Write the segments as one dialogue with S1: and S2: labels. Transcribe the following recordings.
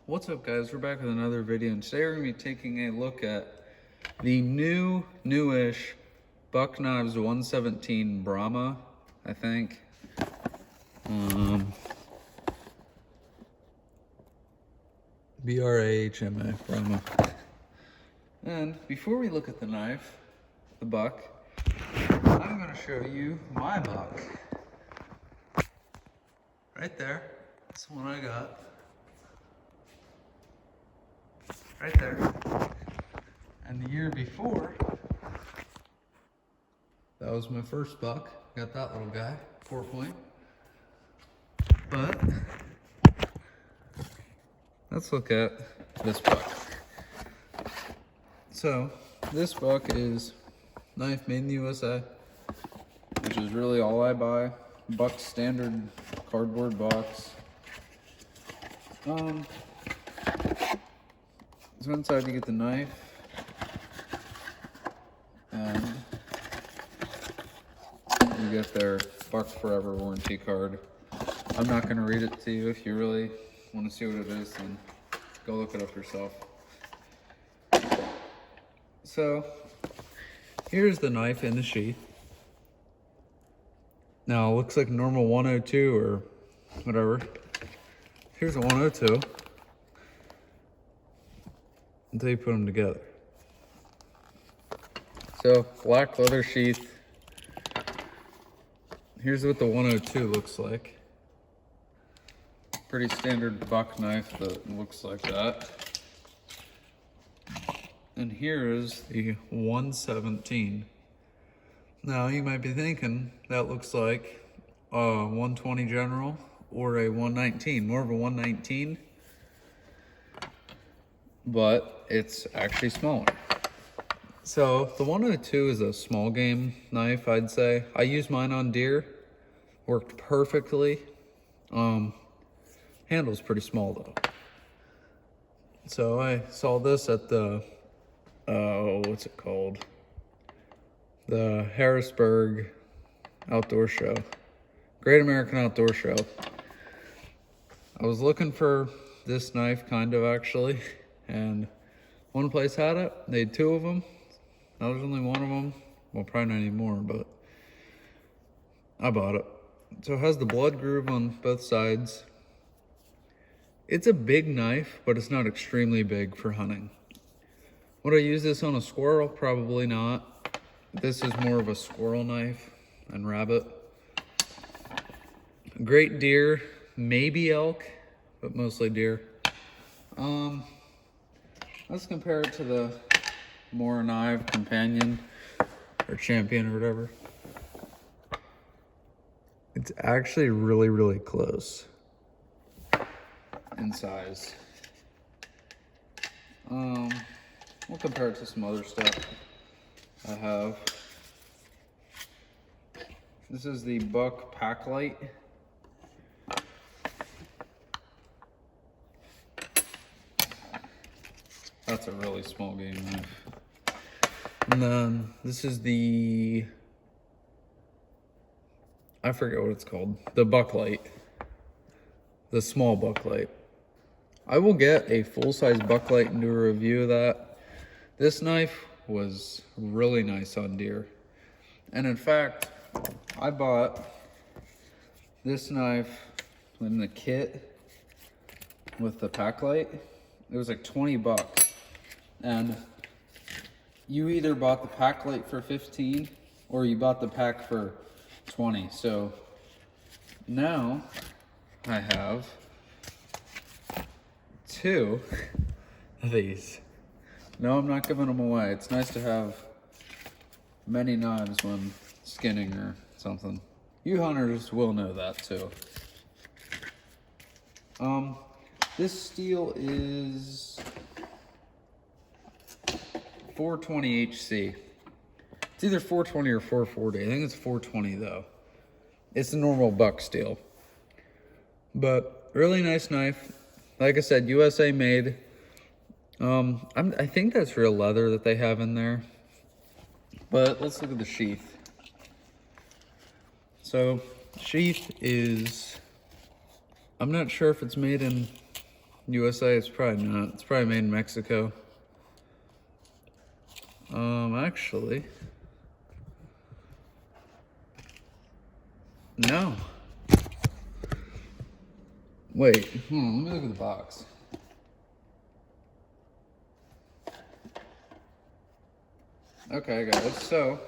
S1: What's up, guys? We're back with another video, and today we're going to be taking a look at the newish Buck Knives 117 Brahma, I think. B-R-A-H-M-A, Brahma. And before we look at the knife, the buck, I'm going to show you my buck. Right there. That's the one I got. Right there. And the year before, that was my first buck. Got that little guy, 4-point. But let's look at this buck. So this buck is knife made in the USA, which is really all I buy. Buck standard cardboard box. So inside you get the knife, and you get their Buck Forever warranty card. I'm not going to read it to you. If you really want to see what it is, then go look it up yourself. So here's the knife in the sheath. Now it looks like a normal 102 or whatever. Here's a 102 until you put them together. So black leather sheath. Here's what the 102 looks like. Pretty standard buck knife that looks like that. And here is the 117. Now you might be thinking that looks like a 120 General or a 119, more of a 119, but it's actually smaller. So the 102 is a small game knife, I'd say. I used mine on deer, worked perfectly. Handle's pretty small though. So I saw this at the, what's it called? The Harrisburg Outdoor Show, Great American Outdoor Show. I was looking for this knife, kind of actually, and one place had it. They had two of them. I was only one of them. Well, probably not anymore, but I bought it. So it has the blood groove on both sides. It's a big knife, but it's not extremely big for hunting. Would I use this on a squirrel? Probably not. This is more of a squirrel knife and rabbit. Great deer, maybe elk, but mostly deer. Let's compare it to the More Knife Companion or Champion or whatever. It's actually really, really close in size. We'll compare it to some other stuff I have. This is the Buck Packlight. That's a really small game knife. And then this is the, I forget what it's called, the Bucklight, the small Bucklight. I will get a full-size Bucklight and do a review of that. This knife was really nice on deer. And in fact, I bought this knife in the kit with the Packlight. It was like 20 bucks. And you either bought the Packlight for 15 or you bought the pack for 20. So now I have two of these. No, I'm not giving them away. It's nice to have many knives when skinning or something. You hunters will know that too. This steel is 420 HC. It's either 420 or 440. I think it's 420 though. It's a normal buck steel. But really nice knife. Like I said, USA made. I think that's real leather that they have in there. But let's look at the sheath. So sheath is, I'm not sure if it's made in USA? It's probably not. It's probably made in Mexico. Actually, no. Wait, let me look at the box. Okay, guys, so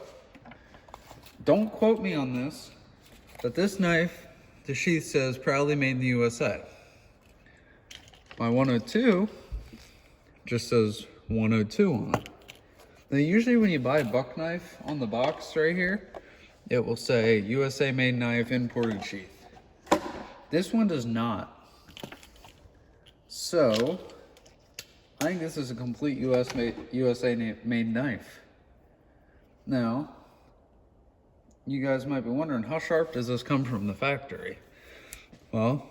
S1: don't quote me on this, but this knife, the sheath says proudly made in the USA. My 102 just says 102 on it. Now, usually when you buy a buck knife on the box right here, it will say USA made knife, imported sheath. This one does not. So, I think this is a complete USA made knife. Now, you guys might be wondering, how sharp does this come from the factory? Well,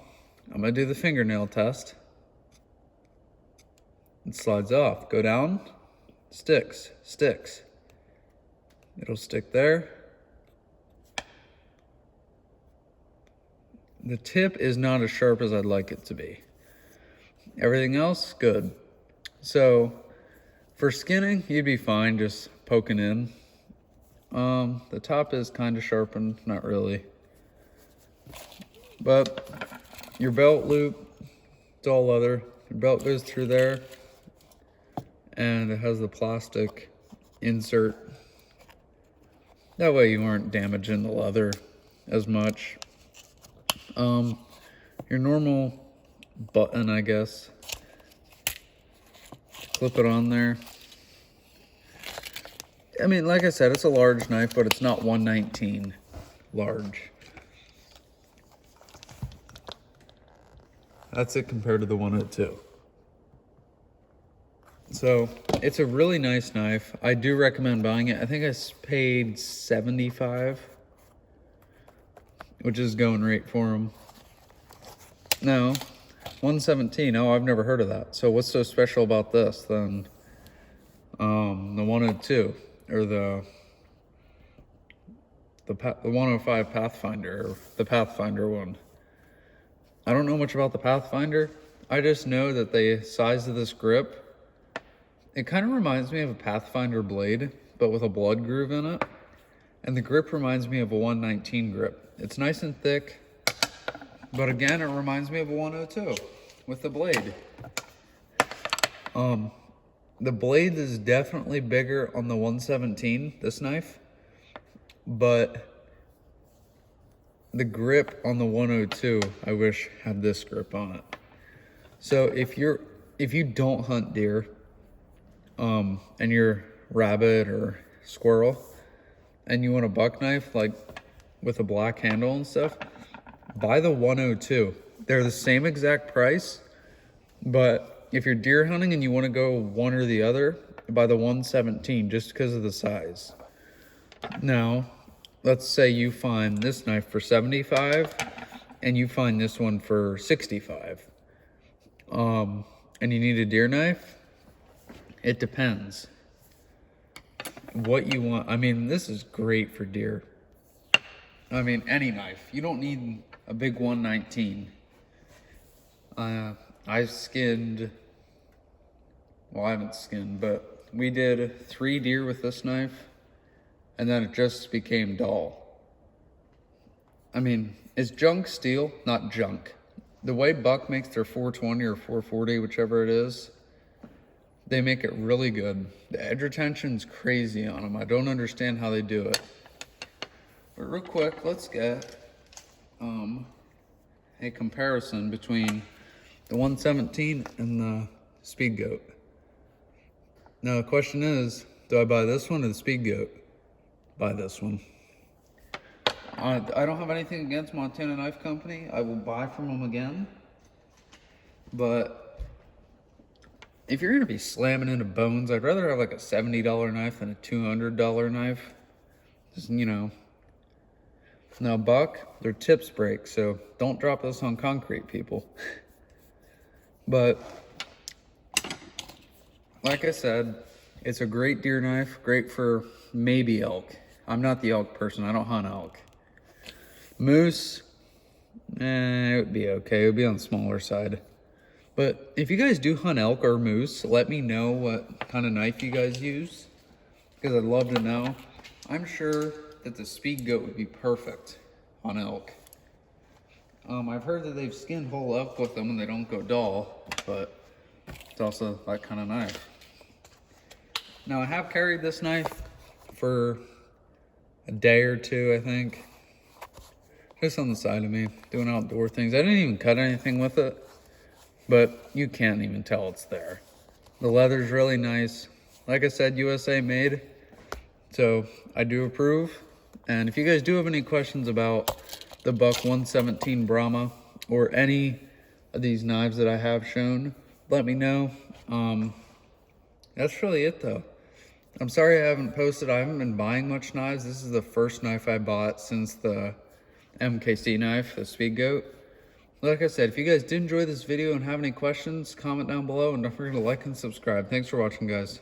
S1: I'm gonna do the fingernail test. It slides off. Go down, sticks. It'll stick there. The tip is not as sharp as I'd like it to be. Everything else, good. So, for skinning, you'd be fine just poking in. The top is kind of sharpened, not really. But your belt loop, it's all leather. Your belt goes through there, and it has the plastic insert. That way you aren't damaging the leather as much. Your normal button, I guess. Clip it on there. I mean, like I said, it's a large knife, but it's not 119 large. That's it compared to the 102. So, it's a really nice knife. I do recommend buying it. I think I paid $75, which is going rate for them. Now, 117, oh, I've never heard of that. So what's so special about this than the 102 or the 105 Pathfinder, or the Pathfinder one? I don't know much about the Pathfinder. I just know that the size of this grip, it kind of reminds me of a Pathfinder blade, but with a blood groove in it. And the grip reminds me of a 119 grip. It's nice and thick, but again, it reminds me of a 102 with the blade. The blade is definitely bigger on the 117, this knife, but the grip on the 102, I wish had this grip on it. So if you don't hunt deer, and you're rabbit or squirrel, and you want a buck knife, like with a black handle and stuff, buy the 102. They're the same exact price, but if you're deer hunting and you want to go one or the other, buy the 117 just because of the size. Now, let's say you find this knife for 75 and you find this one for 65. And you need a deer knife. It depends what you want. I mean, this is great for deer. I mean, any knife. You don't need a big 119. I've skinned, well, I haven't skinned, but we did 3 deer with this knife, and then it just became dull. I mean, it's junk steel, not junk. The way Buck makes their 420 or 440, whichever it is, they make it really good. The edge retention's crazy on them. I don't understand how they do it. But real quick, let's get a comparison between the 117 and the Speed Goat. Now the question is, do I buy this one or the Speed Goat? Buy this one. I don't have anything against Montana Knife Company. I will buy from them again. But if you're gonna be slamming into bones, I'd rather have like a $70 knife than a $200 knife. Just, you know. Now Buck, their tips break, so don't drop this on concrete, people. But like I said, it's a great deer knife, great for maybe elk. I'm not the elk person, I don't hunt elk. Moose, it would be okay, it would be on the smaller side. But if you guys do hunt elk or moose, let me know what kind of knife you guys use, because I'd love to know. I'm sure that the speed goat would be perfect on elk. I've heard that they've skinned whole elk with them and they don't go dull, but it's also that kind of knife. Now I have carried this knife for a day or two, I think. Just on the side of me, doing outdoor things. I didn't even cut anything with it, but you can't even tell it's there. The leather's really nice. Like I said, USA made, so I do approve. And if you guys do have any questions about the Buck 117 Brahma or any of these knives that I have shown, let me know. That's really it though. I'm sorry I haven't posted. I haven't been buying much knives. This is the first knife I bought since the MKC knife, the Speed Goat. Like I said, if you guys did enjoy this video and have any questions, comment down below, and don't forget to like and subscribe. Thanks for watching, guys.